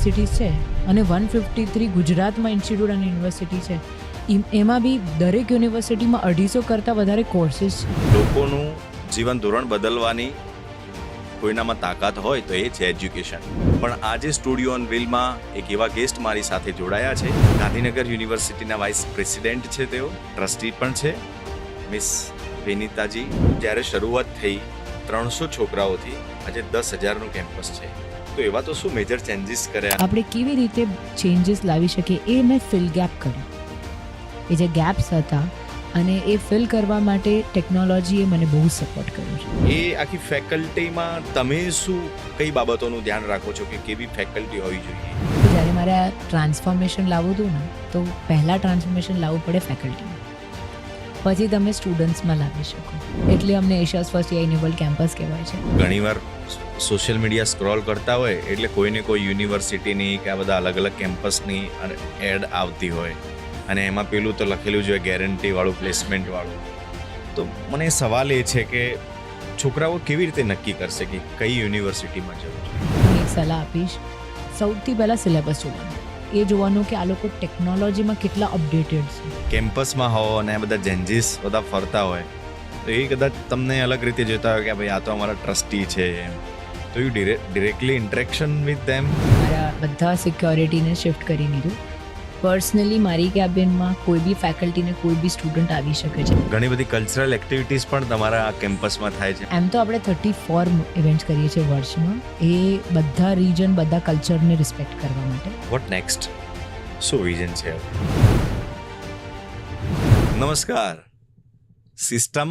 Universities છે અને 153 ગુજરાતમાં ઇન્સ્ટિટ્યૂટ અને યુનિવર્સિટી છે. એમાં બી દરેક યુનિવર્સિટીમાં 250 કરતાં વધારે કોર્સીસ છે. લોકોનું જીવન ધોરણ બદલવાની કોઈનામાં તાકાત હોય તો એ છે એજ્યુકેશન. પણ આજે સ્ટુડિયો ઓન વ્હીલમાં એક એવા ગેસ્ટ મારી સાથે જોડાયા છે. ગાંધીનગર યુનિવર્સિટીના વાઇસ પ્રેસિડેન્ટ છે, તેઓ ટ્રસ્ટી પણ છે, મિસ વિનીતાજી. જ્યારે શરૂઆત થઈ 300 છોકરાઓથી આજે 10,000નું કેમ્પસ છે, તો એવા તો શું મેજર ચેન્જીસ કર્યા? આપણે કેવી રીતે ચેન્જીસ લાવી શકીએ એ મેં ફિલ ગેપ કર્યું. એ જે ગેપ્સ હતા અને એ ફિલ કરવા માટે ટેકનોલોજીએ મને બહુ સપોર્ટ કર્યો છે. એ આખી ફેકલ્ટીમાં તમે શું કઈ બાબતોનું ધ્યાન રાખો છો કે કેવી ફેકલ્ટી હોવી જોઈએ? જ્યારે મારે આ ટ્રાન્સફોર્મેશન લાવવું હતું ને, તો પહેલાં ટ્રાન્સફોર્મેશન લાવવું પડે ફેકલ્ટીમાં, પછી તમે સ્ટુડન્ટ્સમાં લાવી શકો. એટલે અમને એશિયાઝ ફર્સ્ટ AI ઇનેબલ્ડ કેમ્પસ કહેવાય છે. ઘણીવાર સોશિયલ મીડિયા સ્ક્રોલ કરતા હોય એટલે કોઈને કોઈ યુનિવર્સિટીની કે આ બધા અલગ અલગ કેમ્પસની એડ આવતી હોય અને એમાં પેલું તો લખેલું જ હોય ગેરંટીવાળું, પ્લેસમેન્ટવાળું. તો મને સવાલ એ છે કે છોકરાઓ કેવી રીતે નક્કી કરશે કે કઈ યુનિવર્સિટીમાં જવું છે? હું એક સલાહ આપીશ, સૌથી પહેલાં સિલેબસ જોવાનું. એ જોવાનું કે આ લોકો ટેકનોલોજીમાં કેટલા અપડેટેડ છે. કેમ્પસમાં હો અને આ બધા જેન્જીસ બધા ફરતા હોય તો એ કદાચ તમને અલગ રીતે જોતા હોય કે ભાઈ આ તો અમારા ટ્રસ્ટી છે એમ, તો you directly interaction with them. મારા બધા સિક્યોરિટીને શિફ્ટ કરી દીધું. પર્સનલી મારી કેબિનમાં કોઈ બી ફેકલ્ટીને કોઈ બી સ્ટુડન્ટ આવી શકે છે. ઘણી બધી કલ્ચરલ એક્ટિવિટીઝ પણ તમારા આ કેમ્પસમાં થાય છે. એમ તો આપણે 34 ઇવેન્ટ્સ કરીએ છીએ વર્ષમાં. એ બધા રીજન, બધા કલ્ચરને રિસ્પેક્ટ કરવા માટે. Vote next? શું વિઝન છે? નમસ્કાર. સિસ્ટમ,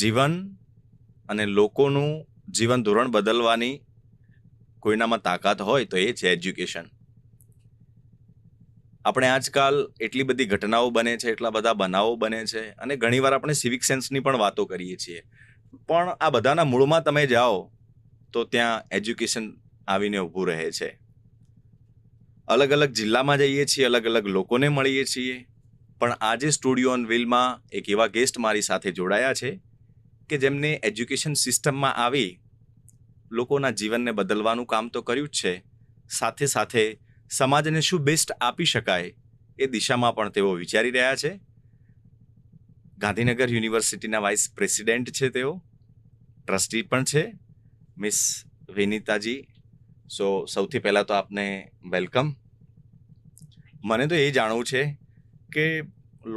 જીવન અને લોકોનું જીવન ધોરણ બદલવાની કોઈનામાં તાકાત હોય તો એ છે એજ્યુકેશન. આપણે આજકાલ એટલી બધી ઘટનાઓ બને છે, એટલા બધા બનાવો બને છે અને ઘણીવાર આપણે સિવિક સેન્સની પણ વાતો કરીએ છીએ. પણ આ બધાના મૂળમાં તમે જાઓ તો ત્યાં એજ્યુકેશન આવીને ઊભું રહે છે. અલગ અલગ જિલ્લામાં જઈએ છીએ, અલગ અલગ લોકોને મળીએ છીએ. પણ આજે સ્ટુડિયો ઓન વ્હીલમાં એક એવા ગેસ્ટ મારી સાથે જોડાયા છે કે જેમને એજ્યુકેશન સિસ્ટમમાં આવી લોકોના જીવનને બદલવાનું કામ તો કર્યું જ છે, સાથે સાથે સમાજને શું બેસ્ટ આપી શકાય એ દિશામાં પણ તેઓ વિચારી રહ્યા છે. ગાંધીનગર યુનિવર્સિટીના વાઇસ પ્રેસિડેન્ટ છે, તેઓ ટ્રસ્ટી પણ છે, મિસ વિનીતાજી. સૌથી પહેલાં તો આપને વેલકમ. મને તો એ જાણવું છે કે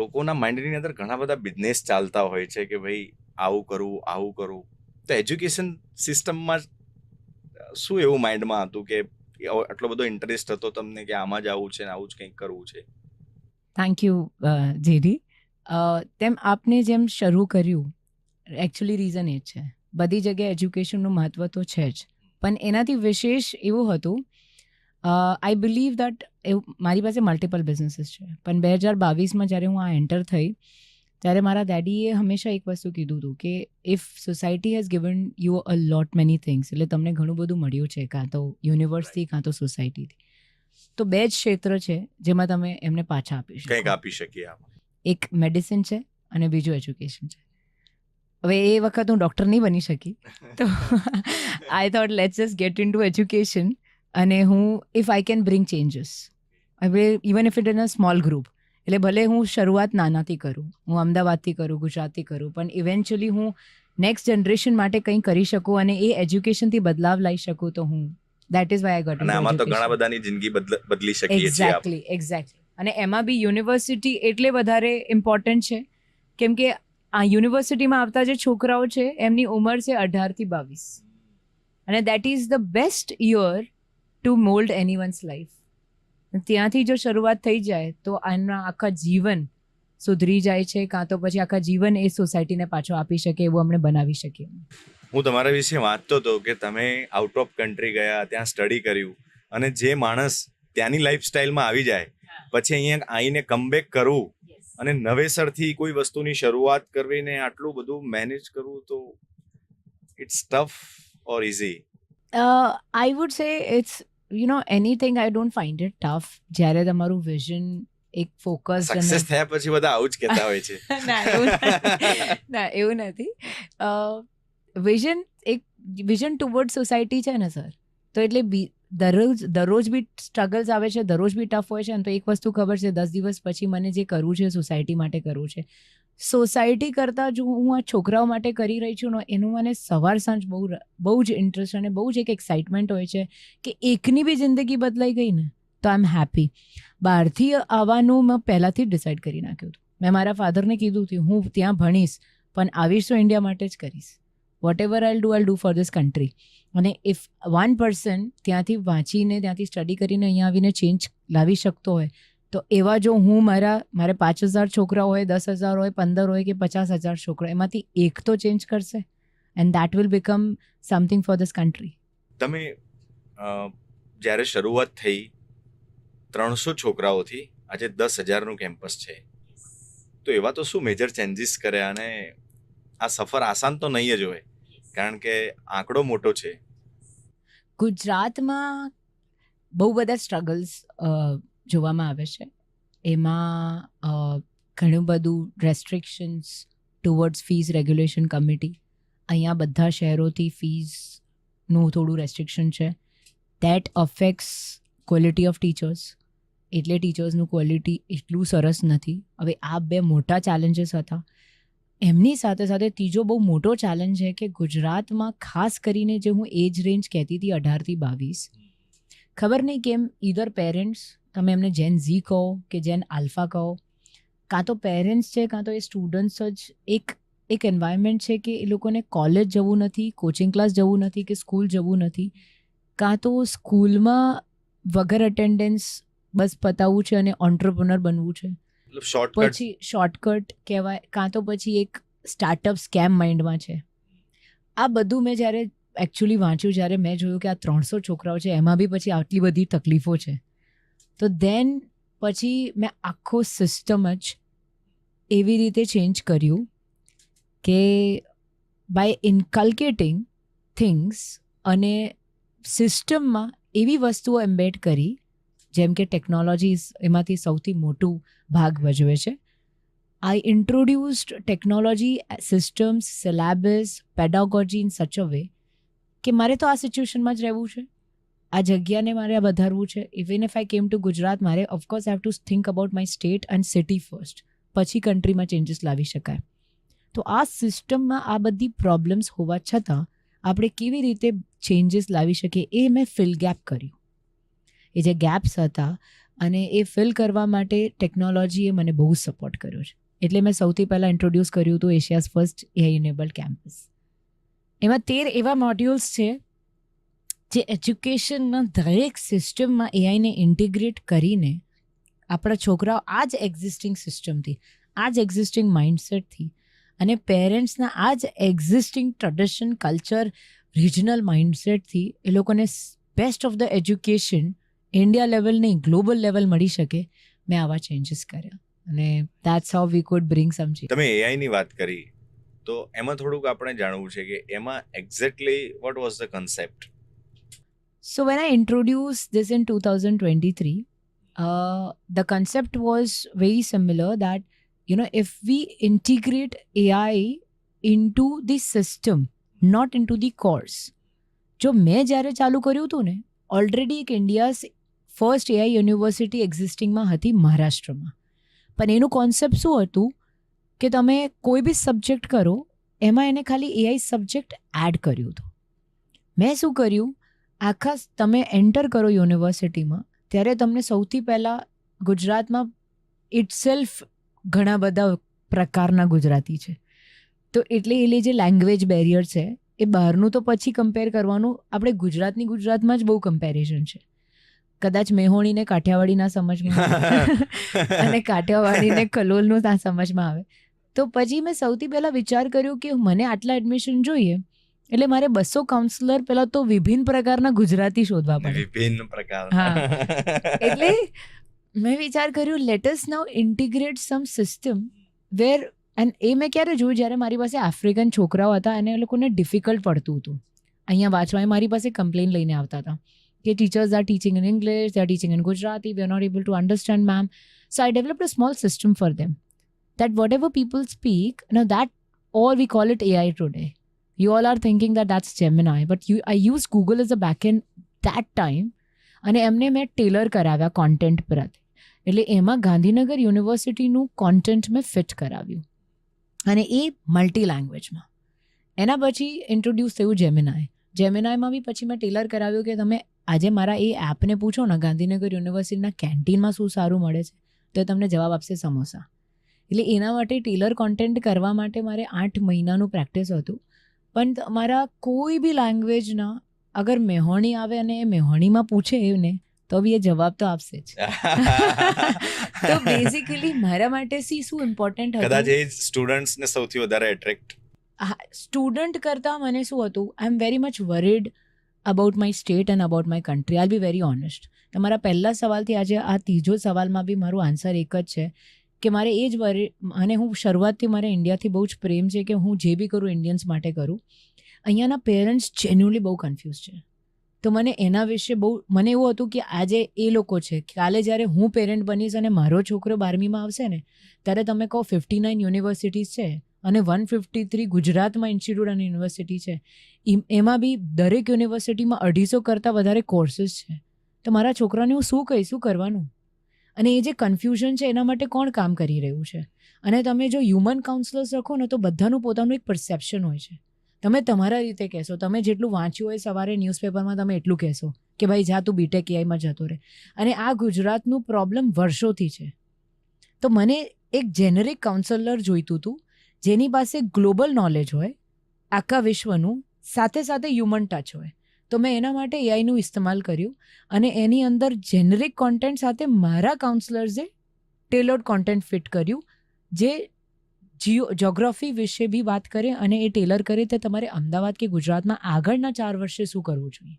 લોકોના માઇન્ડની અંદર ઘણા બધા બિઝનેસ ચાલતા હોય છે કે ભાઈ આવું કરવું, આવું કરવું. તો એજ્યુકેશન સિસ્ટમમાં શું એવું માઇન્ડમાં હતું કે આટલો બધો ઇન્ટરેસ્ટ હતો તમને કે આમાં જ આવું છે ને આવું જ કંઈક કરવું છે? Thank you JD. તેમ આપને જેમ શરૂ કર્યું, એકચ્યુઅલી રીઝન એ છે, બધી જગ્યાએ એજ્યુકેશનનું મહત્ત્વ તો છે જ, પણ એનાથી વિશેષ એવું હતું, આઈ બિલીવ દેટ મારી પાસે મલ્ટિપલ બિઝનેસીસ છે, પણ 2022માં જ્યારે હું આ એન્ટર થઈ ત્યારે મારા ડેડીએ હંમેશા એક વસ્તુ કીધું હતું કે if society has given you a lot many things, એટલે તમને ઘણું બધું મળ્યું છે, કાં તો યુનિવર્સિટી કાં તો સોસાયટીથી, તો 2 જ ક્ષેત્ર છે જેમાં તમે એમને પાછા આપી શકો. કંઈક આપી શકીએ આપ. એક મેડિસિન છે અને બીજું એજ્યુકેશન છે. હવે એ વખત હું ડૉક્ટર નહીં બની શકી, તો I thought let's just get into education અને હું if I can bring changes, હવે even if it in a small group, એટલે ભલે હું શરૂઆત નાનાથી કરું, હું અમદાવાદથી કરું, ગુજરાતથી કરું, પણ ઇવેન્ચ્યુઅલી હું નેક્સ્ટ જનરેશન માટે કંઈ કરી શકું અને એ એજ્યુકેશનથી બદલાવ લાવી શકું, તો હું that is why I got into અને આમાં તો ઘણા બધાની જિંદગી બદલી શકીએ છીએ આપણે. એક્ઝેક્ટલી. અને એમાં બી યુનિવર્સિટી એટલે વધારે ઇમ્પોર્ટન્ટ છે કેમ કે આ યુનિવર્સિટીમાં આવતા જે છોકરાઓ છે એમની ઉંમર છે 18 થી 22, અને that is the best year to mould anyone's life. ત્યાંથી જો શરૂઆત થઈ જાય તો આના આખા જીવન સુધરી જાય છે, કાં તો પછી આખા જીવન એ સોસાયટીને પાછો આપી શકે એવું અમને બનાવી શકીએ. હું તમારા વિશે વાંચતો હતો કે તમે આઉટ ઓફ કન્ટ્રી ગયા, ત્યાં સ્ટડી કર્યું, અને જે માણસ ત્યાંની લાઈફસ્ટાઈલમાં આવી જાય પછી અહીંયા આવીને કમબેક કરવું અને નવેસરથી કોઈ વસ્તુની શરૂઆત કરવીને આટલું બધું મેનેજ કરવું, તો it's tough or easy? I would say it's anything, I don't find it tough. જ્યારે તમારું વિઝન એક ફોકસ સક્સેસ થયા પછી બધા આવું જ કહેતા હોય છે. ના એવું નથી. વિઝન ટુવર્ડ સોસાયટી છે ને સર, તો એટલે દરરોજ બી સ્ટ્રગલ્સ આવે છે, દરરોજ બી ટફ હોય છે. અને તો એક વસ્તુ ખબર છે, 10 દિવસ પછી મને જે કરવું છે સોસાયટી માટે કરવું છે. સોસાયટી કરતાં જો હું આ છોકરાઓ માટે કરી રહી છું ને, એનું મને સવાર સાંજ બહુ જ ઇન્ટરેસ્ટ અને બહુ જ એક એક્સાઇટમેન્ટ હોય છે કે એકની બી જિંદગી બદલાઈ ગઈ ને તો આઈ એમ હેપી. બહારથી આવવાનું મેં પહેલાંથી જ ડિસાઇડ કરી નાખ્યું હતું. મેં મારા ફાધરને કીધું હતું હું ત્યાં ભણીશ પણ આવીશ તો ઇન્ડિયા માટે જ કરીશ. Whatever I'll do for this country. અને ઇફ 1% ત્યાંથી વાંચીને ત્યાંથી સ્ટડી કરીને અહીંયા આવીને ચેન્જ લાવી શકતો હોય તો એવા જો હું મારે 5,000 છોકરા હોય, 10,000 હોય, 15 હોય કે 50,000 છોકરા, એમાંથી એક તો ચેન્જ કરશે and that will become something four this country. તમે જ્યારે શરૂઆત થઈ 300 છોકરાઓથી આજે 10,000નું કેમ્પસ છે, તો એવા તો શું મેજર ચેન્જીસ કર્યા? અને આ સફર આસાન તો નહીં જ હોય, કારણ કે આંકડો મોટો છે. ગુજરાતમાં બહુ બધા સ્ટ્રગલ્સ જોવામાં આવે છે. એમાં ઘણું બધું restrictions towards fees regulation committee. અહીંયા બધા શહેરોથી ફીસનું થોડું રેસ્ટ્રિક્શન છે. That affects quality of teachers. એટલે ટીચર્સનું ક્વોલિટી એટલું સરસ નથી. હવે આ બે મોટા ચેલેન્જીસ હતા. એમની સાથે સાથે ત્રીજો બહુ મોટો ચેલેન્જ છે કે ગુજરાતમાં ખાસ કરીને જે હું એજ રેન્જ કહેતી હતી 18 થી 22, ખબર નહીં કેમ ઈધર પેરેન્ટ્સ, તમે એમને જેન ઝી કહો કે જેન આલ્ફા કહો, કાં તો પેરેન્ટ્સ છે કાં તો એ સ્ટુડન્ટ્સ જ એક એન્વાયરમેન્ટ છે કે એ લોકોને કોલેજ જવું નથી, કોચિંગ ક્લાસ જવું નથી કે સ્કૂલ જવું નથી, કાં તો સ્કૂલમાં વગર અટેન્ડન્સ બસ પતાવવું છે અને ઓન્ટરપ્રનર બનવું છે. પછી શોર્ટકટ કહેવાય, કાં તો પછી એક સ્ટાર્ટઅપ સ્કેમ માઇન્ડમાં છે. આ બધું મેં જ્યારે એકચ્યુઅલી વાંચ્યું, જ્યારે મેં જોયું કે આ 300 છોકરાઓ છે એમાં બી પછી આટલી બધી તકલીફો છે, તો દેન પછી મેં આખો સિસ્ટમ જ એવી રીતે ચેન્જ કર્યું કે બાય ઇન્કલ્કેટિંગ થિંગ્સ અને સિસ્ટમમાં એવી વસ્તુઓ એમ્બેડ કરી જેમ કે ટેકનોલોજી એમાંથી સૌથી મોટું ભાગ ભજવે છે. I introduced technology, systems, syllabus, pedagogy in such a way કે મારે તો આ સિચ્યુએશનમાં જ રહેવું છે, આ જગ્યાને મારે આ વધારવું છે. Even if I came to Gujarat, મારે of course have to think about my state and city first, પછી કન્ટ્રીમાં ચેન્જીસ લાવી શકાય. તો આ સિસ્ટમમાં આ બધી પ્રોબ્લેમ્સ હોવા છતાં આપણે કેવી રીતે ચેન્જીસ લાવી શકીએ એ મેં ફિલ ગેપ કર્યું. એ જે ગેપ્સ હતા અને એ ફિલ કરવા માટે ટેકનોલોજીએ મને બહુ સપોર્ટ કર્યો છે. એટલે મેં સૌથી પહેલાં ઇન્ટ્રોડ્યુસ કર્યું હતું એશિયાઝ ફર્સ્ટ એઆઈ ઇનેબલ્ડ કેમ્પસ. એમાં 13 એવા મોડ્યુલ્સ છે જે એજ્યુકેશનના દરેક સિસ્ટમમાં એઆઈને ઇન્ટિગ્રેટ કરીને આપણા છોકરાઓ આ જ એક્ઝિસ્ટિંગ સિસ્ટમથી, આ જ એક્ઝિસ્ટિંગ માઇન્ડસેટથી અને પેરેન્ટ્સના આ જ એક્ઝિસ્ટિંગ ટ્રેડિશન, કલ્ચર, રિજનલ માઇન્ડસેટથી એ લોકોને best of the education India level નહીં ગ્લોબલ લેવલ મળી શકે, મેં આવા ચેન્જીસ કર્યા. અને that's how we could bring some change. તમે એઆઈની વાત કરી તો એમાં થોડુંક આપણે જાણવું છે કે એમાં exactly what was the concept? So when I introduced this in 2023, the concept was very similar that, you know, if we integrate AI into the system, not into the course. જો મેં જ્યારે ચાલુ કર્યું હતું ને, ઓલરેડી એક India's first AI university એક્ઝિસ્ટિંગમાં હતી મહારાષ્ટ્રમાં. પણ એનું કોન્સેપ્ટ શું હતું કે તમે કોઈ બી સબ્જેક્ટ કરો એમાં એને ખાલી એઆઈ સબ્જેક્ટ એડ કર્યું હતું. મેં શું કર્યું, આખા તમે એન્ટર કરો યુનિવર્સિટીમાં ત્યારે તમને સૌથી પહેલાં ગુજરાતમાં ઇટસેલ્ફ ઘણા બધા પ્રકારના ગુજરાતી છે, તો એટલે એ જે લેંગ્વેજ બેરિયર છે એ બહારનું તો પછી કમ્પેર કરવાનું, આપણે ગુજરાતમાં જ બહુ કમ્પેરિઝન છે. કદાચ મેહોણીને કાઠિયાવાડીના સમજમાં આવે અને કાઠિયાવાડીને કલોલનું ત્યાં સમજમાં આવે. તો પછી મેં સૌથી પહેલાં વિચાર કર્યો કે મને આટલા એડમિશન જોઈએ એટલે મારે 200 કાઉન્સલર પહેલાં તો વિભિન્ન પ્રકારના ગુજરાતી શોધવા પડે. વિભિન્ન પ્રકાર. હા, એટલે મેં વિચાર કર્યું let us now integrate some system where, and એ મેં ક્યારે જોયું જ્યારે મારી પાસે આફ્રિકન છોકરાઓ હતા અને એ લોકોને ડિફિકલ્ટ પડતું હતું અહીંયા વાંચવા. મારી પાસે કમ્પ્લેન લઈને આવતા હતા કે teachers are teaching in English, they are teaching in Gujarati, we are not able to understand ma'am. So I developed a small system for them that whatever people speak, now that all we call it AI today. You all are thinking that that's Gemini, but I used Google as a backend that time અને એમને મેં Taylor કરાવ્યા content પ્રત્યે. એટલે એમાં Gandhinagar યુનિવર્સિટીનું content મેં fit કરાવ્યું અને એ મલ્ટી લેંગ્વેજમાં. એના પછી ઇન્ટ્રોડ્યુસ થયું જેમિનાઈમાં બી પછી મેં ટેલર કરાવ્યું કે તમે આજે મારા એ એપને પૂછો ને ગાંધીનગર યુનિવર્સિટીના કેન્ટીનમાં શું સારું મળે છે તો એ તમને જવાબ આપશે સમોસા. એટલે એના માટે ટેલર કોન્ટેન્ટ કરવા માટે મારે 8 મહિનાનું પ્રેક્ટિસ હતું. પણ મારા કોઈ બી લેંગ્વેજના અગર મેહોણી આવે અને એ મેહોણીમાં પૂછે એને તો બી એ જવાબ તો આપશે જ. તો બેઝિકલી મારા માટે શું ઇમ્પોર્ટન્ટ કદાચ હતું, એ સ્ટુડન્ટ્સને સૌથી વધારે એટ્રેક્ટ. સ્ટુડન્ટ કરતાં મને શું હતું, I am very much worried about my state and about my country. I be very honest. તમારા પહેલા સવાલથી આજે આ ત્રીજો સવાલમાં બી મારું આન્સર એક જ છે કે મારે એ જ અને હું શરૂઆતથી મારે ઇન્ડિયાથી બહુ જ પ્રેમ છે કે હું જે બી કરું ઇન્ડિયન્સ માટે કરું. અહીંયાના પેરેન્ટ્સ જેન્યુઅલી બહુ કન્ફ્યુઝ છે. તો મને એના વિશે મને એવું હતું કે આજે એ લોકો છે, કાલે જ્યારે હું પેરેન્ટ બનીશ અને મારો છોકરો 12મીમાં આવશે ને ત્યારે તમે કહો 59 યુનિવર્સિટીઝ છે અને 153 ગુજરાતમાં ઇન્સ્ટિટ્યૂટ અને યુનિવર્સિટી છે. એમાં બી દરેક યુનિવર્સિટીમાં 250 કરતાં વધારે કોર્સીસ છે. તો મારા છોકરાને હું શું કહીશ, શું કરવાનું? અને એ જે કન્ફ્યુઝન છે એના માટે કોણ કામ કરી રહ્યું છે? અને તમે જો હ્યુમન કાઉન્સલર્સ રાખો ને તો બધાનું પોતાનું એક પરસેપ્શન હોય છે. તમે તમારા રીતે કહેશો, તમે જેટલું વાંચ્યું હોય સવારે ન્યૂઝપેપરમાં તમે એટલું કહેશો કે ભાઈ જા તું બીટેક એઆઈમાં જતો રહે. અને આ ગુજરાતનું પ્રોબ્લેમ વર્ષોથી છે. તો મને એક જેનરિક કાઉન્સલર જોઈતું હતું જેની પાસે ગ્લોબલ નોલેજ હોય આખા વિશ્વનું, સાથે સાથે હ્યુમન ટચ હોય. તો મેં એના માટે એઆઈનું ઇસ્તેમાલ કર્યું અને એની અંદર જેનરિક કોન્ટેન્ટ સાથે મારા કાઉન્સલર્સે ટેલર્ડ કોન્ટેન્ટ ફિટ કર્યું જે જ્યોગ્રાફી વિશે બી વાત કરે અને એ ટેલર કરે તે તમારે અમદાવાદ કે ગુજરાતમાં આગળના 4 વર્ષે શું કરવું જોઈએ.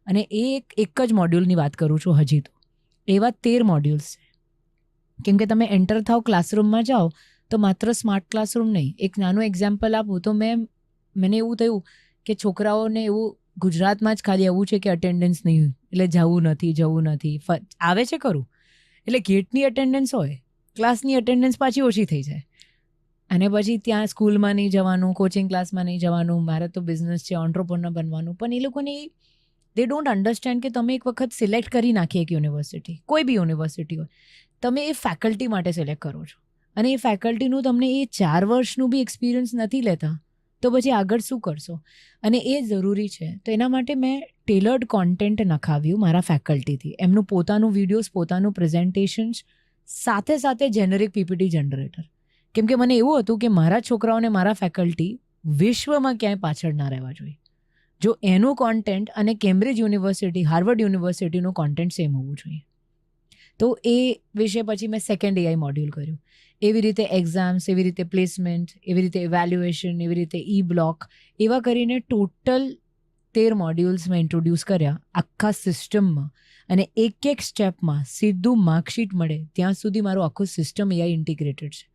અને એ એક જ મોડ્યુલની વાત કરું છું હજી તો. એવા 13 મોડ્યુલ્સ છે. કેમ કે તમે એન્ટર થાવ ક્લાસરૂમમાં જાઓ તો માત્ર સ્માર્ટ ક્લાસરૂમ નહીં. એક નાનું એક્ઝામ્પલ આપું તો મને એવું થયું કે છોકરાઓને એવું ગુજરાતમાં જ ખાલી એવું છે કે અટેન્ડન્સ નહીં એટલે જવું નથી આવે છે ખરું. એટલે ગેટની અટેન્ડન્સ હોય, ક્લાસની અટેન્ડન્સ પાછી ઓછી થઈ જાય. અને પછી ત્યાં સ્કૂલમાં નહીં જવાનું, કોચિંગ ક્લાસમાં નહીં જવાનું, મારે તો બિઝનેસ છે, ઓન્ટરપ્રનર બનવાનું. પણ એ લોકોને દે ડોન્ટ અન્ડરસ્ટેન્ડ કે તમે એક વખત સિલેક્ટ કરી નાખી એક યુનિવર્સિટી, કોઈ બી યુનિવર્સિટી હોય, તમે એ ફેકલ્ટી માટે સિલેક્ટ કરો છો અને એ ફેકલ્ટીનું તમને એ 4 વર્ષનું બી એક્સપિરિયન્સ નથી લેતા તો પછી આગળ શું કરશો? અને એ જરૂરી છે. તો એના માટે મેં ટેલર્ડ કોન્ટેન્ટ નખાવ્યું મારા ફેકલ્ટીથી. એમનું પોતાનું વિડીયોઝ, પોતાનું પ્રેઝન્ટેશન્સ, સાથે સાથે જેનરિક પીપીટી જનરેટર. કેમ કે મને એવું હતું કે મારા છોકરાઓને મારા ફેકલ્ટી વિશ્વમાં ક્યાંય પાછળ ના રહેવા જોઈએ. જો એનું કોન્ટેન્ટ અને કેમ્બ્રિજ યુનિવર્સિટી, હાર્વર્ડ યુનિવર્સિટીનું કોન્ટેન્ટ સેમ હોવું જોઈએ. તો એ વિશે પછી મેં સેકન્ડ એઆઈ મોડ્યુલ કર્યું. એવી રીતે એક્ઝામ્સ, એવી રીતે પ્લેસમેન્ટ, એવી રીતે ઇવેલ્યુએશન, એવી રીતે ઈ બ્લોક, એવા કરીને ટોટલ 13 મોડ્યુલ્સ મેં ઇન્ટ્રોડ્યુસ કર્યા આખા સિસ્ટમમાં. અને એક સ્ટેપમાં સીધું માર્કશીટ મળે ત્યાં સુધી મારું આખું સિસ્ટમ એઆઈ ઇન્ટિગ્રેટેડ છે.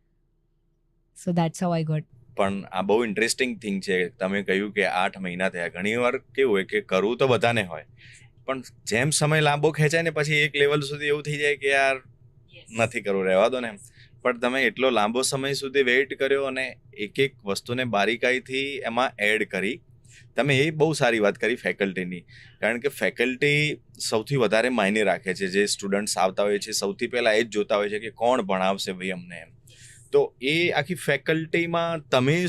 So that's how I got. પણ આ બહુ ઇન્ટરેસ્ટિંગ થિંગ છે. તમે કહ્યું કે 8 મહિના થયા. ઘણીવાર કેવું હોય કે કરવું તો બધાને હોય, પણ જેમ સમય લાંબો ખેંચાય ને પછી એક લેવલ સુધી એવું થઈ જાય કે યાર નથી કરવું, રહેવા દો ને એમ. પણ તમે એટલો લાંબો સમય સુધી વેઇટ કર્યો અને એક વસ્તુને બારીકાઈથી એમાં એડ કરી. તમે એ બહુ સારી વાત કરી ફેકલ્ટીની, કારણ કે ફેકલ્ટી સૌથી વધારે માયને રાખે છે. જે સ્ટુડન્ટ્સ આવતા હોય છે સૌથી પહેલાં એ જ જોતા હોય છે કે કોણ ભણાવશે ભાઈ અમને એમ. તો એ આખી ફેકલ્ટીમાં તમે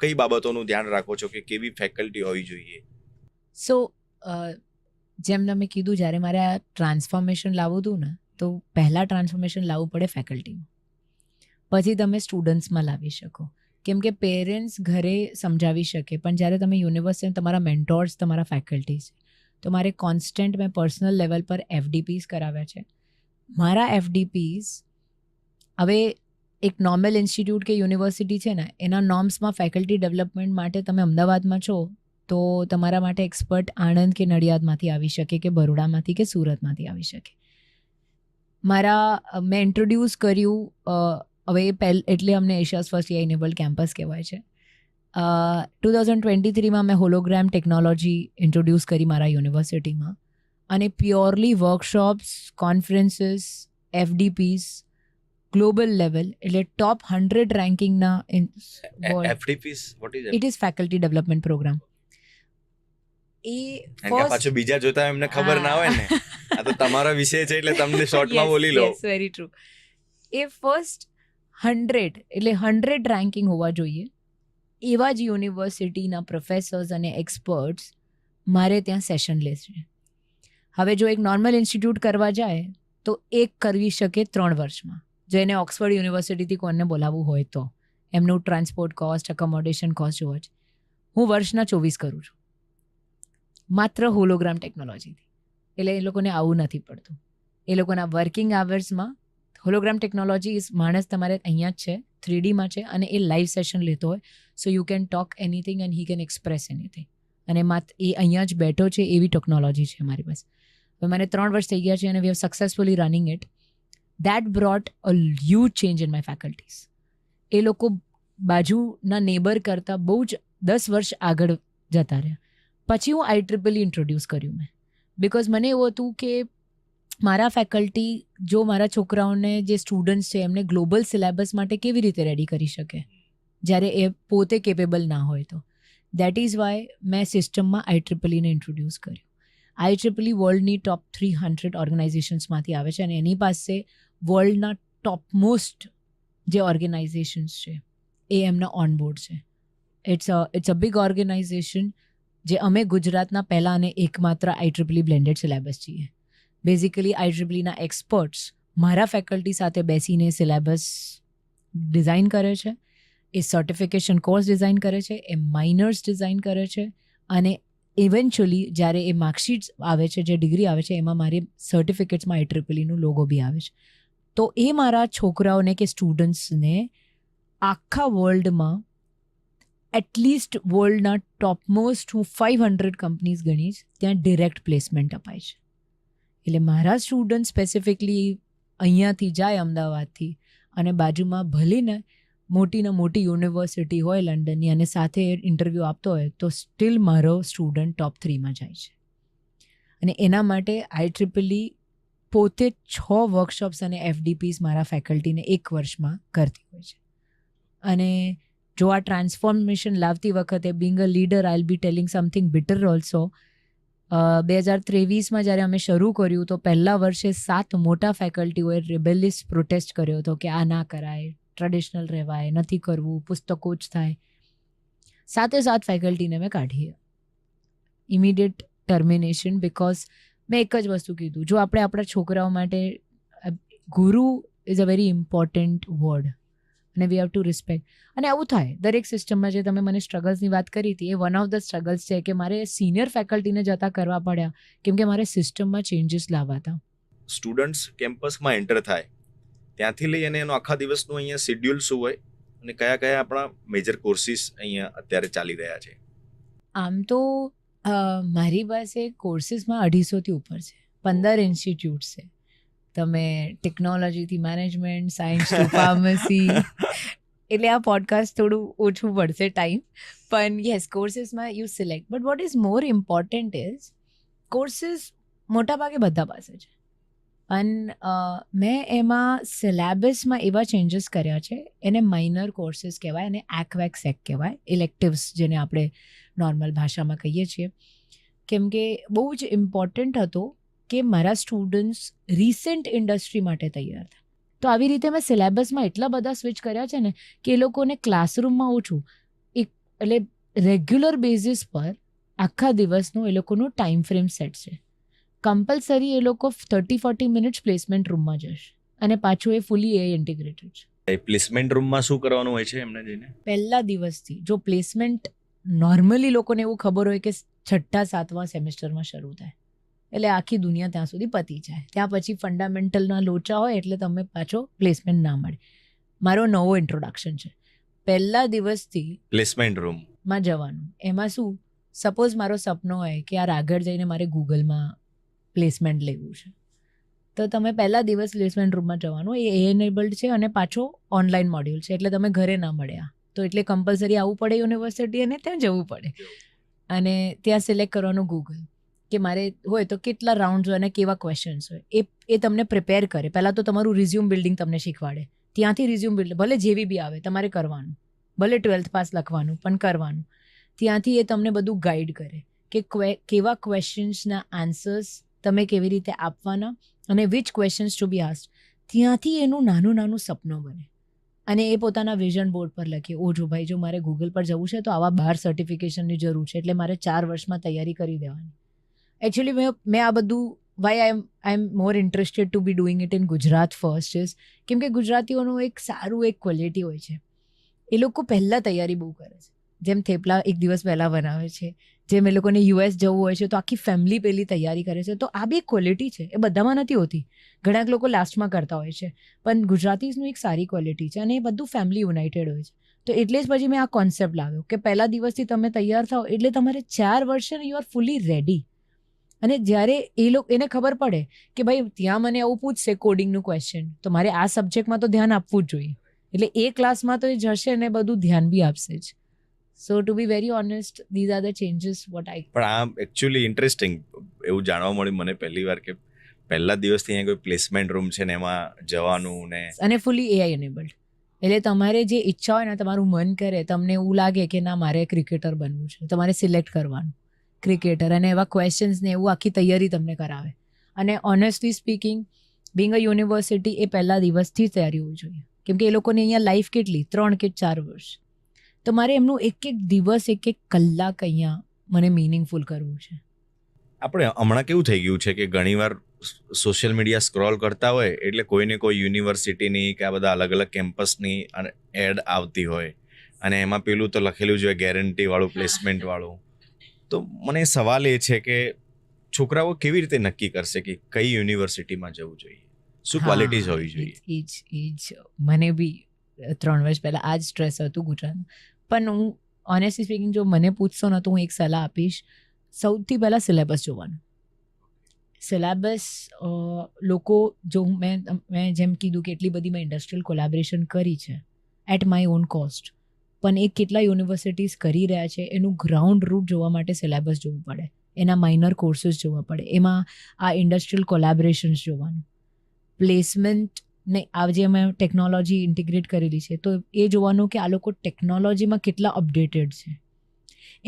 કઈ બાબતોનું ધ્યાન રાખો છો કે કેવી ફેકલ્ટી હોવી જોઈએ? સો જેમ તમે કીધું, જ્યારે મારે આ ટ્રાન્સફોર્મેશન લાવવું હતું ને તો પહેલાં ટ્રાન્સફોર્મેશન લાવવું પડે ફેકલ્ટીમાં, પછી તમે સ્ટુડન્ટ્સમાં લાવી શકો. કેમ કે પેરેન્ટ્સ ઘરે સમજાવી શકે, પણ જ્યારે તમે યુનિવર્સિટી, તમારા મેન્ટોર્સ તમારા ફેકલ્ટી છે. તો મારે કોન્સ્ટન્ટ મેં પર્સનલ લેવલ પર FDPs કરાવ્યા છે. મારા FDPs હવે એક નોર્મલ ઇન્સ્ટિટ્યૂટ કે યુનિવર્સિટી છે ને એના નોર્મ્સમાં ફેકલ્ટી ડેવલપમેન્ટ માટે તમે અમદાવાદમાં છો તો તમારા માટે એક્સપર્ટ આણંદ કે નડિયાદમાંથી આવી શકે કે બરોડામાંથી કે સુરતમાંથી આવી શકે. મેં ઇન્ટ્રોડ્યુસ કર્યું હવે એટલે અમને એશિયાઝ ફર્સ્ટ એઆઈ ઇનેબલ્ડ કેમ્પસ કહેવાય છે. 2023માં મેં હોલોગ્રામ ટેકનોલોજી ઇન્ટ્રોડ્યુસ કરી મારા યુનિવર્સિટીમાં, અને purely workshops, conferences, FDPs global level, એટલે ટોપ 100 રેન્કિંગના. FDPs what is it is faculty development programme. એ પાછું બીજા જોતા એમને ખબર ના હોય ને આ તો તમારા વિષય છે એટલે તમને શોર્ટમાં બોલી લો. Yes very true. એ ફર્સ્ટ 100 એટલે 100 રેન્કિંગ હોવા જોઈએ એવા જ યુનિવર્સિટીના પ્રોફેસર્સ અને એક્સપર્ટ્સ મારે ત્યાં સેશન લેશે. હવે જો એક નોર્મલ ઇન્સ્ટિટ્યૂટ કરવા જાય તો એક કરવી શકે 3 વર્ષમાં, જો એને ઓક્સફર્ડ યુનિવર્સિટીથી કોઈને બોલાવવું હોય તો એમનું ટ્રાન્સપોર્ટ કોસ્ટ, અકોમોડેશન કોસ્ટ જોવા છે. હું વર્ષના 24 કરું છું માત્ર હોલોગ્રામ ટેકનોલોજીથી. એટલે એ લોકોને આવું નથી પડતું. એ લોકોના વર્કિંગ આવર્સમાં હોલોગ્રામ ટેકનોલોજી માણસ તમારે અહીંયા જ છે, 3Dમાં છે, અને એ લાઈવ સેશન લેતો હોય. So you can talk anything and he can express anything. અને એ અહીંયા જ બેઠો છે એવી ટેકનોલોજી છે અમારી પાસે. હવે મને 3 વર્ષ થઈ ગયા છે અને we have successfully running it. That brought a huge change in my faculties. એ લોકો બાજુના નેબર કરતાં બહુ જ 10 વર્ષ આગળ જતા રહ્યા. પછી હું IEEE ઇન્ટ્રોડ્યુસ કર્યું મેં, બિકોઝ મને એવું હતું કે મારા ફેકલ્ટી જો મારા છોકરાઓને જે સ્ટુડન્ટ્સ છે એમને ગ્લોબલ સિલેબસ માટે કેવી રીતે રેડી કરી શકે જ્યારે એ પોતે કેપેબલ ના હોય તો. દેટ ઇઝ વાય મેં સિસ્ટમમાં IEEE ઇન્ટ્રોડ્યુસ કર્યું. IEEE વર્લ્ડની ટોપ 300 ઓર્ગેનાઇઝેશન્સમાંથી આવે છે અને એની પાસે વર્લ્ડના ટોપ મોસ્ટ જે ઓર્ગેનાઇઝેશન્સ છે એ એમના ઓનબોર્ડ છે. ઇટ્સ અ બિગ ઓર્ગેનાઇઝેશન જે અમે ગુજરાતના પહેલા અને એકમાત્ર IEEE બ્લેન્ડેડ સિલેબસ છીએ. બેઝિકલી IEEEના એક્સપર્ટ્સ મારા ફેકલ્ટી સાથે બેસીને સિલેબસ ડિઝાઇન કરે છે, એ સર્ટિફિકેશન કોર્સ ડિઝાઇન કરે છે, એ માઇનર્સ ડિઝાઇન કરે છે, અને ઇવેન્ચ્યુઅલી જ્યારે એ માર્કશીટ્સ આવે છે, જે ડિગ્રી આવે છે, એમાં મારી સર્ટિફિકેટ્સમાં IEEEનું લોગો બી આવે છે. તો એ મારા છોકરાઓને કે સ્ટુડન્ટ્સને આખા વર્લ્ડમાં એટલીસ્ટ વર્લ્ડના ટોપમોસ્ટ હું 500 કંપનીઝ ગણીશ ત્યાં ડિરેક્ટ પ્લેસમેન્ટ અપાય છે. એટલે મારા સ્ટુડન્ટ સ્પેસિફિકલી અહીંયાથી જાય અમદાવાદથી અને બાજુમાં ભલે ને મોટી યુનિવર્સિટી હોય લંડનની અને સાથે ઇન્ટરવ્યૂ આપતો હોય તો સ્ટીલ મારો સ્ટુડન્ટ ટોપ 3માં જાય છે. અને એના માટે IEEE પોતે 6 વર્કશોપ્સ અને FDPs મારા ફેકલ્ટીને 1 વર્ષમાં કરતી હોય છે. અને જો આ ટ્રાન્સફોર્મેશન લાવતી વખતે being a leader I will be telling something bitter also. 2023માં જ્યારે અમે શરૂ કર્યું તો પહેલા વર્ષે 7 મોટા ફેકલ્ટીઓએ રિબેલિયસ પ્રોટેસ્ટ કર્યો હતો કે આ ના કરાય, ટ્રેડિશનલ રહેવાય, નથી કરવું, પુસ્તકો જ થાય. 7 ફેકલ્ટીને મેં કાઢીએ ઇમિડિયેટ ટર્મિનેશન. બિકોઝ મેં એક જ વસ્તુ કીધું, જો આપણે આપણા છોકરાઓ માટે ગુરુ is a very important word અને વી હેવ ટુ રિસ્પેક્ટ. અને આવું થાય દરેક સિસ્ટમમાં. જે તમે મને સ્ટ્રગલ્સની વાત કરી હતી એ વન ઓફ ધ સ્ટ્રગલ્સ છે કે મારે સિનિયર ફેકલ્ટીને જતા કરવા પડ્યા કેમ કે મારે સિસ્ટમમાં ચેન્જીસ લાવવા હતા. સ્ટુડન્ટ્સ કેમ્પસમાં એન્ટર થાય ત્યાંથી લઈ અને એનો આખા દિવસનું અહીંયા શેડ્યુલ શું હોય અને કયા કયા આપણા મેજર કોર્સિસ અહીંયા અત્યારે ચાલી રહ્યા છે? આમ તો મારી પાસે કોર્સિસમાં 250થી ઉપર છે, 15 ઇન્સ્ટિટ્યૂટ્સ છે. તમે ટેકનોલોજીથી મેનેજમેન્ટ, સાયન્સ ટુ ફાર્મસી, એટલે આ પોડકાસ્ટ થોડું ઓછું પડશે ટાઈમ, પણ યસ કોર્સિસમાં you select. But what is more important is courses મોટાભાગે બધા પાસે છે. અને મેં એમાં સિલેબસમાં એવા ચેન્જીસ કર્યા છે, એને માઇનર કોર્સિસ કહેવાય અને એક્વેક કહેવાય, ઇલેક્ટિવ્સ જેને આપણે નોર્મલ ભાષામાં કહીએ છીએ. કેમ કે બહુ જ ઇમ્પોર્ટન્ટ હતો કે મારા સ્ટુડન્ટ્સ રિસેન્ટ ઇન્ડસ્ટ્રી માટે તૈયાર થાય. તો આવી રીતે મેં સિલેબસમાં એટલા બધા સ્વિચ કર્યા છે ને કે એ લોકોને ક્લાસરૂમમાં ઓછું એટલે રેગ્યુલર બેઝિસ પર આખા દિવસનું એ લોકોનું ટાઈમ ફ્રેમ સેટ છે. કમ્પલસરી એ લોકો 30-40 મિનિટ્સ પ્લેસમેન્ટ રૂમમાં જશે અને પાછું એ ફૂલી ઇન્ટિગ્રેટેડ છે. પ્લેસમેન્ટ રૂમમાં શું કરવાનું હોય છે એમને જઈને? પહેલા દિવસથી જો પ્લેસમેન્ટ નોર્મલી લોકોને એવું ખબર હોય કે 6ઠા-7મા સેમેસ્ટરમાં શરૂ થાય એટલે આખી દુનિયા ત્યાં સુધી પતી જાય. ત્યાં પછી ફંડામેન્ટલના લોચા હોય એટલે તમે પાછો પ્લેસમેન્ટ ના મળે. મારો નવો ઇન્ટ્રોડક્શન છે. પહેલા દિવસથી પ્લેસમેન્ટ રૂમમાં જવાનું. એમાં શું, સપોઝ મારો સપનો હોય કે યાર આગળ જઈને મારે ગૂગલમાં પ્લેસમેન્ટ લેવું છે તો તમે પહેલા દિવસ પ્લેસમેન્ટ રૂમમાં જવાનું. એ એનેબલ્ડ છે અને પાછો ઓનલાઈન મોડ્યુલ છે એટલે તમે ઘરે ના મળ્યા તો એટલે કમ્પલસરી આવવું પડે યુનિવર્સિટી અને ત્યાં જવું પડે અને ત્યાં સિલેક્ટ કરવાનું ગૂગલ કે મારે હોય તો કેટલા રાઉન્ડ્સ હોય અને કેવા ક્વેશ્ચન્સ હોય એ તમને પ્રિપેર કરે. પહેલાં તો તમારું રિઝ્યુમ બિલ્ડિંગ તમને શીખવાડે. ત્યાંથી રિઝ્યુમ બિલ્ડ ભલે જેવી બી આવે તમારે કરવાનું, ભલે 12th પાસ લખવાનું પણ કરવાનું. ત્યાંથી એ તમને બધું ગાઈડ કરે કે કેવા ક્વેશ્ચન્સના આન્સર્સ તમે કેવી રીતે આપવાના અને which questions to be asked. ત્યાંથી એનું નાનું નાનું સપનું બને અને એ પોતાના વિઝન બોર્ડ પર લખે, ઓ જો ભાઈ, જો મારે ગૂગલ પર જવું છે તો આવા 12 સર્ટિફિકેશનની જરૂર છે, એટલે મારે 4 વર્ષમાં તૈયારી કરી દેવાની. એકચ્યુઅલી મેં આ બધું why I am more interested to be doing it in Gujarat first is કેમ કે ગુજરાતીઓનું એક સારું એક ક્વોલિટી હોય છે, એ લોકો પહેલાં તૈયારી બહુ કરે છે. જેમ થેપલા એક દિવસ પહેલાં બનાવે છે, જેમ એ લોકોને યુએસ જવું હોય છે તો આખી ફેમિલી પહેલી તૈયારી કરે છે. તો આ બી એક ક્વોલિટી છે, એ બધામાં નથી હોતી. ઘણા લોકો લાસ્ટમાં કરતા હોય છે, પણ ગુજરાતીઝનું એક સારી ક્વોલિટી છે અને એ બધું ફેમિલી યુનાઇટેડ હોય છે. તો એટલે જ પછી મેં આ કોન્સેપ્ટ લાવ્યો કે પહેલા દિવસથી તમે તૈયાર થાઓ એટલે તમારે 4 વર્ષે યુ આર ફુલી રેડી. અને જ્યારે એને ખબર પડે કે ભાઈ ત્યાં મને આવું પૂછશે કોડિંગનું ક્વેશ્ચન, તો મારે આ સબ્જેક્ટમાં તો ધ્યાન આપવું જ જોઈએ. એટલે એ ક્લાસમાં તો એ જશે ને બધું ધ્યાન બી આપશે જ. So to be very honest, these are the changes what I. પણ આ એકચ્યુઅલી ઇન્ટરેસ્ટિંગ એવું જાણવા મળ્યું મને પહેલી વાર કે પહેલા દિવસથી અહીંયા કોઈ પ્લેસમેન્ટ રૂમ છે ને એમાં જવાનું ને. અને ફૂલી એઆઈ એનેબલ્ડ. એટલે તમારે જે ઈચ્છા હોય ને, તમારું મન કરે, તમને એવું લાગે કે ના મારે ક્રિકેટર બનવું છે, તમારે સિલેક્ટ કરવાનું ક્રિકેટર, અને એવા ક્વેશ્ચન્સ ને એવું આખી તૈયારી તમને કરાવે. અને honestly speaking, being a university, એ પહેલા દિવસથી જ તૈયારી હોવી જોઈએ. કેમ કે એ લોકોની અહીંયા લાઈફ કેટલી 3 કે 4 વર્ષ. તો મારે એમનું એક એક દિવસ, એક એક કલાક અહીંયા મને મિનિંગફુલ કરવું છે. આપણે હમણાં કેવું થઈ ગયું છે કે ઘણીવાર સોશિયલ મીડિયા સ્ક્રોલ કરતા હોય એટલે કોઈને કોઈ યુનિવર્સિટીની કે આ બધા અલગ અલગ કેમ્પસની એડ આવતી હોય અને એમાં પેલું તો લખેલું જ હોય ગેરંટી વાળું, પ્લેસમેન્ટ વાળું. તો મને સવાલ એ છે કે છોકરાઓ કેવી રીતે નક્કી કરશે કે કઈ યુનિવર્સિટીમાં જવું જોઈએ, શું ક્વોલિટીઝ હોવી જોઈએ? એ જ મને બી 3 વર્ષ પહેલાં આ જ સ્ટ્રેસ હતું ગુજરાતમાં. પણ હું ઓનેસ્ટલી સ્પીકિંગ, જો મને પૂછશો ને તો હું એક સલાહ આપીશ. સૌથી પહેલાં સિલેબસ જોવાનું. સિલેબસ લોકો જો મેં જેમ કીધું કે એટલી બધી મેં ઇન્ડસ્ટ્રીયલ કોલેબોરેશન કરી છે એટ માય ઓન કોસ્ટ, પણ એ કેટલા યુનિવર્સિટીઝ કરી રહ્યા છે એનું ગ્રાઉન્ડ રૂટ જોવા માટે સિલેબસ જોવું પડે, એના માઇનર કોર્સીસ જોવા પડે, એમાં આ ઇન્ડસ્ટ્રીયલ કોલેબોરેશન્સ જોવાનું, પ્લેસમેન્ટ ને આ જે અમે ટેકનોલોજી ઇન્ટિગ્રેટ કરેલી છે તો એ જોવાનું કે આ લોકો ટેકનોલોજીમાં કેટલા અપડેટેડ છે,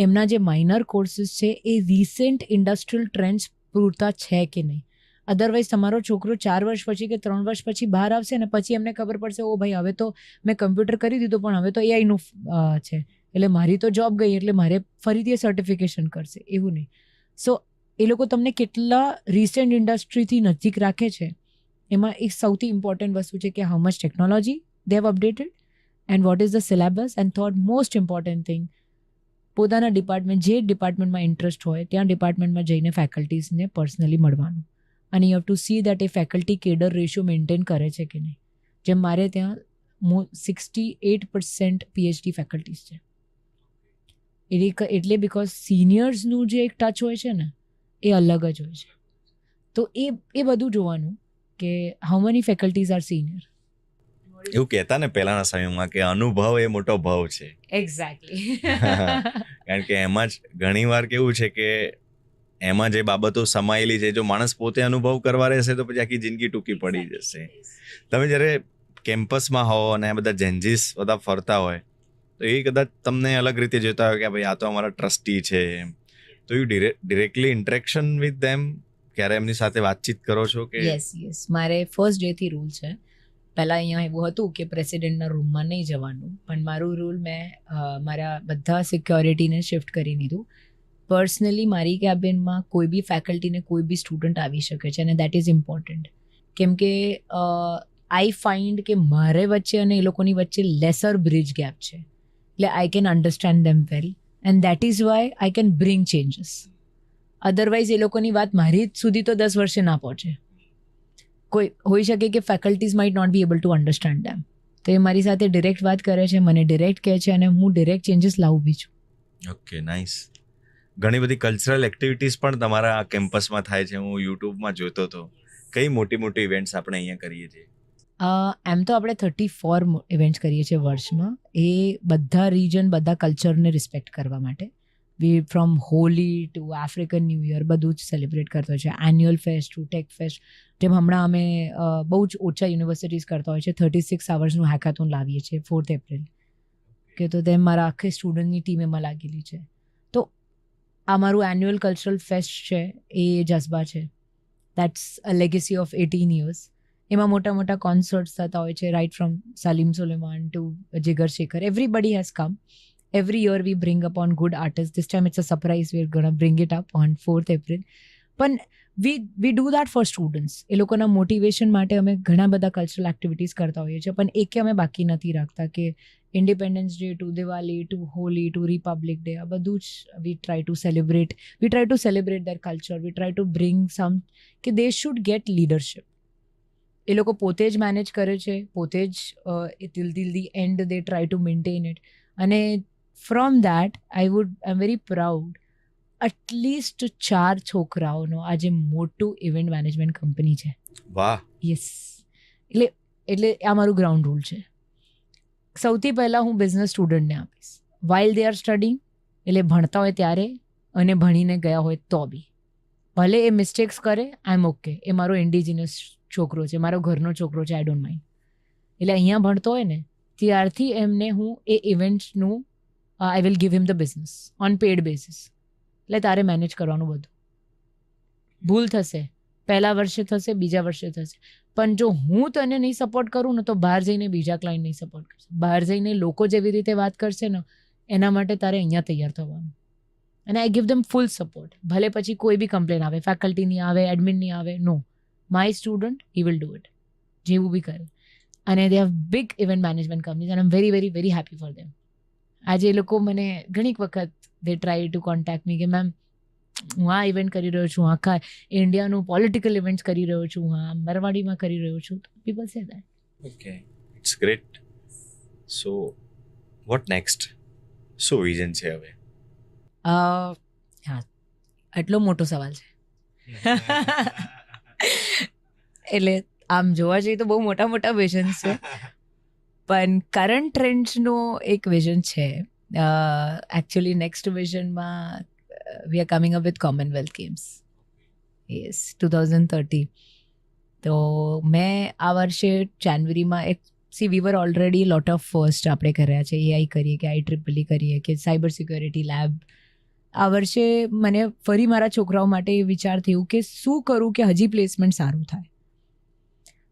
એમના જે માઇનર કોર્સીસ છે એ રિસેન્ટ ઇન્ડસ્ટ્રીયલ ટ્રેન્ડ્સ પૂરતા છે કે નહીં. અદરવાઇઝ તમારો છોકરો 4 વર્ષ પછી કે 3 વર્ષ પછી બહાર આવશે ને પછી એમને ખબર પડશે, ઓ ભાઈ હવે તો મેં કમ્પ્યુટર કરી દીધું પણ હવે તો એઆઈનું છે, એટલે મારી તો જોબ ગઈ, એટલે મારે ફરીથી એ સર્ટિફિકેશન કરશે, એવું નહીં. સો એ લોકો તમને કેટલા રિસેન્ટ ઇન્ડસ્ટ્રીથી નજીક રાખે છે, એમાં એક સૌથી ઇમ્પોર્ટન્ટ વસ્તુ છે કે how much technology they have updated and what is the syllabus, and third most important thing, પોતાના ડિપાર્ટમેન્ટ, જે ડિપાર્ટમેન્ટમાં ઇન્ટરેસ્ટ હોય ત્યાં ડિપાર્ટમેન્ટમાં જઈને ફેકલ્ટીઝને પર્સનલી મળવાનું. અને you have to see that A faculty cadre ratio maintain કરે છે કે નહીં. જેમ મારે ત્યાં 68% પીએચડી ફેકલ્ટીઝ છે. એટલે બિકોઝ સિનિયર્સનું જે એક ટચ હોય છે ને એ અલગ જ હોય છે. તો એ બધું જોવાનું કે how many faculties are senior. એવું કહેતા ને પહેલાના સમયમાં કે અનુભવ એ મોટો ભાવ છે. એક્ઝેક્ટલી. કારણ કે એમાં જ ઘણીવાર કેવું છે કે એમાં જે બાબતો સમાયેલી છે, જો માણસ પોતે અનુભવ કરવા રહેશે તો પછી આખી જિંદગી ટૂંકી પડી જશે. તમે જ્યારે કેમ્પસમાં હો અને આ બધા જેન્જીસ બધા ફરતા હોય તો એ કદાચ તમને અલગ રીતે જોતા હોય કે ભાઈ આ તો અમારા ટ્રસ્ટી છે, તો you directly interaction with them, ક્યારે એમની સાથે વાતચીત કરો છો કે? યસ, મારે ફર્સ્ટ ડેથી રૂલ છે. પહેલાં અહીંયા એવું હતું કે પ્રેસિડેન્ટના રૂમમાં નહીં જવાનું, પણ મારું રૂલ મેં મારા બધા સિક્યોરિટીને શિફ્ટ કરી દીધું. પર્સનલી મારી કેબિનમાં કોઈ બી ફેકલ્ટીને કોઈ બી સ્ટુડન્ટ આવી શકે છે અને દેટ ઇઝ ઇમ્પોર્ટન્ટ. કેમ કે આઈ ફાઇન્ડ કે મારે વચ્ચે અને એ લોકોની વચ્ચે લેસર બ્રિજ ગેપ છે, એટલે I can understand them well and that is why I can bring changes. Otherwise એ લોકોની વાત મારી સુધી તો 10 વર્ષે ના પહોંચે. કોઈ હોઈ શકે કે faculties might not be able to understand them, તો એ મારી સાથે ડિરેક્ટ વાત કરે છે, મને ડિરેક્ટ કહે છે અને હું ડિરેક્ટ ચેન્જીસ લાવું બી છું. Okay, nice. ઘણી બધી કલ્ચરલ એક્ટિવિટીઝ પણ તમારા કેમ્પસમાં થાય છે, હું યુટ્યુબમાં જોતો હતો. કઈ મોટી મોટી ઇવેન્ટ્સ આપણે અહીંયા કરીએ છીએ? એમ તો આપણે 34 ઇવેન્ટ્સ કરીએ છીએ વર્ષમાં. એ બધા રિજન, બધા કલ્ચરને રિસ્પેક્ટ કરવા માટે. We from Holi to African new year બધું જ સેલિબ્રેટ કરતો હોય છે. Annual fest to tech fest, જેમ હમણાં અમે બહુ જ ઓછા યુનિવર્સિટીઝ કરતા હોય છે, 36 અવર્સનું હેકાથોન લાવીએ છીએ 4th એપ્રિલ કે, તો તેમ મારા આખી સ્ટુડન્ટની ટીમ એમાં લાગેલી છે. તો આ મારું એન્યુઅલ કલ્ચરલ ફેસ્ટ છે, એ જઝબા છે. That's a legacy of 18 years. એમાં મોટા મોટા કોન્સર્ટ્સ થતા હોય છે, right from Salim Sulaiman to Jigar Shekhar. Everybody has come. Every year we bring up on good artists. This time it's a surprise. We're going to bring it up on 4th April. પણ we do that for students. એ લોકોના motivation માટે અમે ઘણા બધા cultural activities કરતા હોઈએ છીએ, પણ એકે અમે બાકી નથી રાખતા કે Independence Day to Diwali to Holi to Republic Day, આ બધું જ we try to celebrate their culture. We try to bring some કે દે શુડ ગેટ લીડરશિપ. એ લોકો પોતે જ મેનેજ કરે છે, પોતે જ till the end they try to maintain it. અને from that I am very proud. At least 4 છોકરાઓનો આજે મોટું ઇવેન્ટ મેનેજમેન્ટ કંપની છે. વાહ. યસ. એટલે આ મારું ગ્રાઉન્ડ રૂલ છે. સૌથી પહેલાં હું બિઝનેસ સ્ટુડન્ટને આપીશ વાઇલ દે આર સ્ટડિંગ, એટલે ભણતા હોય ત્યારે અને ભણીને ગયા હોય તો બી. ભલે એ મિસ્ટેક્સ કરે, આઈ એમ ઓકે. એ મારો ઇન્ડિજિનસ છોકરો છે, મારો ઘરનો છોકરો છે, આઈ ડોન્ટ માઇન્ડ. એટલે અહીંયા ભણતો હોય ને ત્યારથી એમને હું એ ઇવેન્ટ્સનું I will give him the business on paid basis. એટલે તારે મેનેજ કરવાનું બધું. ભૂલ થશે, પહેલા વર્ષે થશે, બીજા વર્ષે થશે, પણ જો હું તને નહીં સપોર્ટ કરું ને તો બહાર જઈને બીજા ક્લાયન્ટ નહીં સપોર્ટ કરશે. બહાર જઈને લોકો જેવી રીતે વાત કરશે ને એના માટે તારે અહીંયા તૈયાર થવાનું. અને આઈ ગીવ ધેમ ફૂલ સપોર્ટ. ભલે પછી કોઈ બી કમ્પ્લેન આવે, ફેકલ્ટીની આવે, એડમિનની આવે, no, my student he will do it, જેવું બી કરે. અને they have big event management companies and I am very very very happy for them. આજે એ લોકો મને ઘણી વખત they try to contact me કે મેમ હું આ ઇવેન્ટ કરી રહ્યો છું, આખા ઇન્ડિયાનું પોલિટિકલ ઇવેન્ટ્સ કરી રહ્યો છું, હા મરવાડીમાં કરી રહ્યો છું. People say that. Okay, it's great. So what next? શું વિઝન છે હવે? હા, આટલો મોટો સવાલ છે. એટલે આમ જોવા જઈએ તો બહુ મોટા મોટા વિઝન્સ છે, પણ કરંટ ટ્રેન્ડ્સનો એક વિઝન છે. એકચ્યુઅલી નેક્સ્ટ વિઝનમાં we are coming up with Commonwealth Games. Yes, 2030. તો મેં આ વર્ષે જાન્યુઆરીમાં we were already lot of first આપણે કર્યા છે. એઆઈ કરીએ કે IEEE કરીએ કે સાયબર સિક્યોરિટી લેબ. આ વર્ષે મને ફરી મારા છોકરાઓ માટે એ વિચાર થયું કે શું કરું કે હજી પ્લેસમેન્ટ સારું થાય.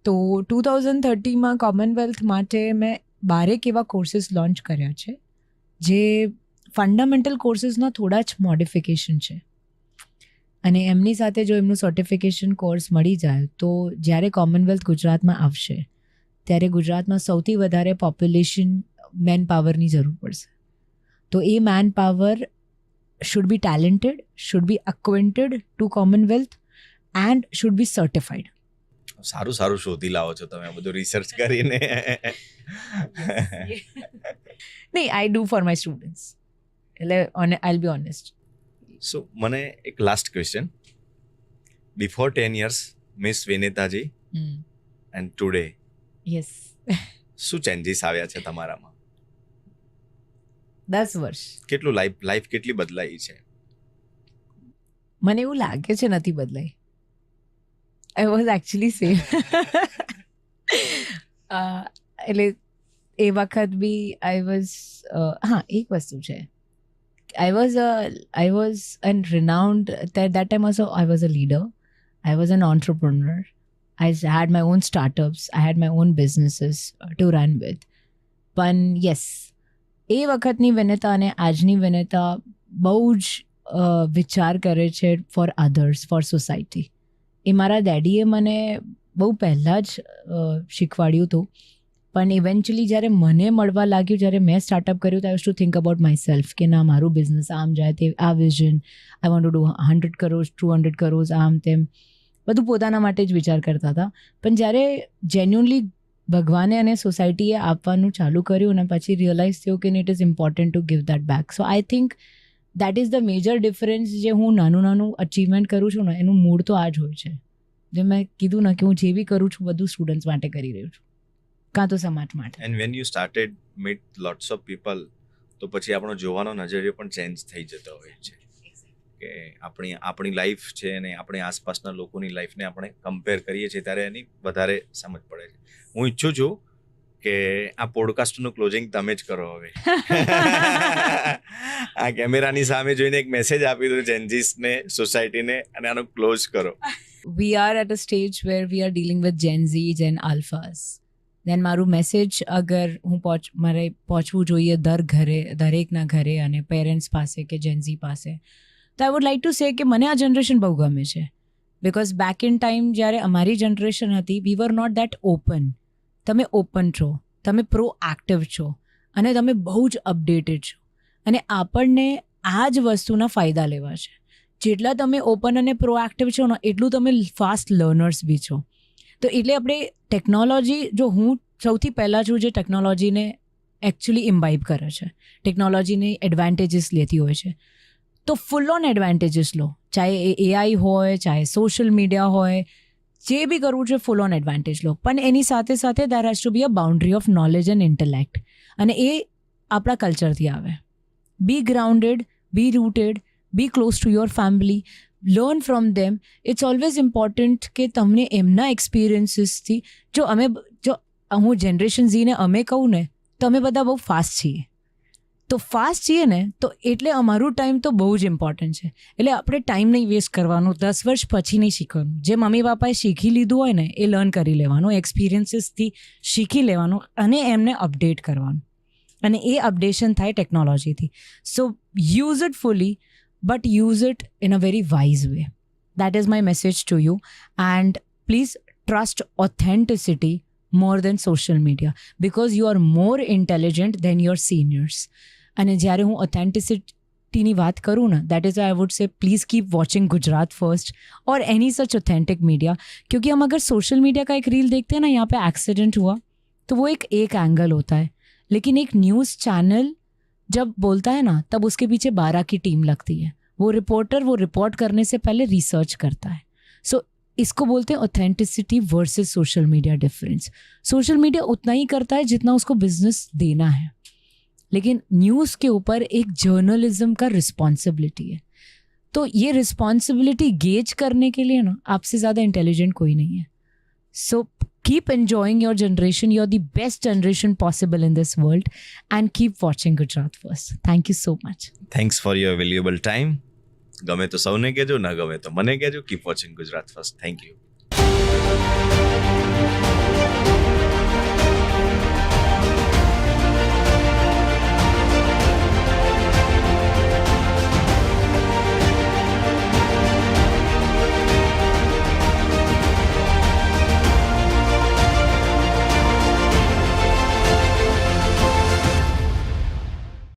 તો 2030માં કોમનવેલ્થ માટે મેં 12 એવા કોર્સીસ લોન્ચ કર્યા છે જે ફંડામેન્ટલ કોર્સીસના થોડા જ મોડિફિકેશન છે. અને એમની સાથે જો એમનું સર્ટિફિકેશન કોર્સ મળી જાય તો જ્યારે કોમનવેલ્થ ગુજરાતમાં આવશે ત્યારે ગુજરાતમાં સૌથી વધારે પોપ્યુલેશન મેન પાવરની જરૂર પડશે. તો એ manpower should be talented, should be acquainted to Commonwealth and should be certified. સારું શોધી લાવો છો તમે બધું રિસર્ચ કરીને. નહીં, I do for my students. એટલે I'll be honest. સો મને એક last question. Before 10 years Miss Vineta ji and today, yes, શું ચેન્જીસ આવ્યા છે તમારામાં? 10 વર્ષ. કેટલું લાઈફ કેટલી બદલાઈ છે? મને એવું લાગે છે નથી બદલાઈ. I was actually same. એટલે એ વખત બી આઈ વોઝ, હા એક વસ્તુ છે, I was a renowned, that time also I was a leader, I was an entrepreneur, I had my own startups, I had my own businesses to run with. પણ yes, એ વખતની વિનેતા અને આજની વિનેતા બહુ જ વિચાર કરે છે ફોર અધર્સ, ફોર સોસાયટી. એ મારા ડેડીએ મને બહુ પહેલાં જ શીખવાડ્યું હતું. પણ ઇવેન્ચ્યુઅલી જ્યારે મને મળવા લાગ્યું, જ્યારે મેં સ્ટાર્ટઅપ કર્યું, તો આઈ two think about my self કે ના, મારું બિઝનેસ આમ જાય, તે આ vision, I want to do 100 crores 200 crores, આમ તેમ બધું પોતાના માટે જ વિચાર કરતા હતા. પણ જ્યારે જેન્યુઅનલી ભગવાને અને સોસાયટીએ આપવાનું ચાલુ કર્યું અને પછી રિયલાઇઝ થયું કે it is important to give that back. So I think that is the major difference. જે હું નાનું અચીવમેન્ટ કરું છું ને એનું મૂળ તો આ જ હોય છે. જે મેં કીધું ને કે હું જે બી કરું છું બધું સ્ટુડન્ટ્સ માટે કરી રહ્યું છું, કાં તો સમાજ માટે. And when you started meet lots of people, તો પછી આપણો જોવાનો નજરિયો પણ ચેન્જ થઈ જતો હોય છે કે આપણી લાઈફ છે અને આપણી આસપાસના લોકોની લાઈફને આપણે કમ્પેર કરીએ છીએ ત્યારે એની વધારે સમજ પડે છે. હું ઈચ્છું છું કે આ પોડકાસ્ટનું ક્લોઝિંગ તમે જ કરો હવે. આ કેમેરાની સામે જોઈને એક મેસેજ આપી દો જેન્જીસને, સોસાયટીને, અને આનો ક્લોઝ કરો. we are at a stage where we are dealing with Gen Z, Gen Alphas. Then મારું મેસેજ અગર મારે પહોંચવું જોઈએ દરેકના ઘરે અને પેરેન્ટ્સ પાસે કે જેન ઝી પાસે, તો I would like to say કે મને આ જનરેશન બહુ ગમે છે. બિકોઝ બેક ઇન ટાઈમ જ્યારે અમારી જનરેશન હતી, વી વર નોટ દેટ ઓપન. તમે ઓપન છો, તમે પ્રોએક્ટિવ છો અને તમે બહુ જ અપડેટેડ છો, અને આપણને આ જ વસ્તુના ફાયદા લેવા છે. જેટલા તમે ઓપન અને પ્રોએક્ટિવ છો ને, એટલું તમે ફાસ્ટ લર્નર્સ બી છો. તો એટલે આપણે ટેકનોલોજી, જો હું સૌથી પહેલાં છું જે ટેકનોલોજીને એકચ્યુઅલી ઇમ્બાઇબ કરે છે, ટેકનોલોજીની એડવાન્ટેજીસ લેતી હોય છે, તો ફૂલ ઓન એડવાન્ટેજીસ લો. ચાહે એ એઆઈ હોય, ચાહે સોશિયલ મીડિયા હોય, જે બી કરવું છે ફૂલ ઓન એડવાન્ટેજ લો. પણ એની સાથે સાથે there has to be a boundary of knowledge and intellect, અને એ આપણા કલ્ચરથી આવે. Be grounded, be rooted, be close to your family, learn from them. It's always important કે તમને એમના એક્સપિરિયન્સીસથી, જો હું જનરેશન ઝીને અમે કહું ને, તો અમે બધા બહુ ફાસ્ટ છીએ. તો ફાસ્ટ છીએ ને, તો એટલે અમારું ટાઈમ તો બહુ જ ઇમ્પોર્ટન્ટ છે. એટલે આપણે ટાઈમ નહીં વેસ્ટ કરવાનું, 10 વર્ષ પછી નહીં શીખવાનું. જે મમ્મી પપ્પાએ શીખી લીધું હોય ને, એ લર્ન કરી લેવાનું, એક્સપિરિયન્સીસથી શીખી લેવાનું અને એમને અપડેટ કરવાનું. અને એ અપડેશન થાય ટેકનોલોજીથી. So use it fully, but use it in a very wise way. That is my message to you. And please trust authenticity more than social media, because you are more intelligent than your seniors. અને જ્યારે હું authenticity ની વાત કરું ને, that is why I would say please keep watching Gujarat First or any such authentic media. क्योंकि हम अगर सोशल मीडिया का एक रील देखते हैं ना, यहाँ पे एक्सीडेंट हुआ, तो वो एक एंगल होता है. लेकिन एक न्यूज़ चैनल जब बोलता है ना, तब उसके पीछे 12 की टीम लगती है. वो रिपोर्टर वो रिपोर्ट करने से पहले रिसर्च करता है. सो इसको बोलते हैं authenticity versus social media difference. Social media उतना ही करता है जितना उसको बिजनेस देना है, लेकिन न्यूज़ के ऊपर एक जर्नलिज्म का रिस्पॉन्सिबिलिटी है. तो ये रिस्पॉन्सिबिलिटी गेज करने के लिए ना, आपसे ज़्यादा इंटेलिजेंट कोई नहीं है. So keep enjoying your generation. You're the best generation possible in this world, and keep watching Gujarat First. Thank you so much. Thanks for your valuable time. ગમે તો સૌને કહેજો, ના ગમે તો મને કહેજો. Keep watching Gujarat first. Thank you.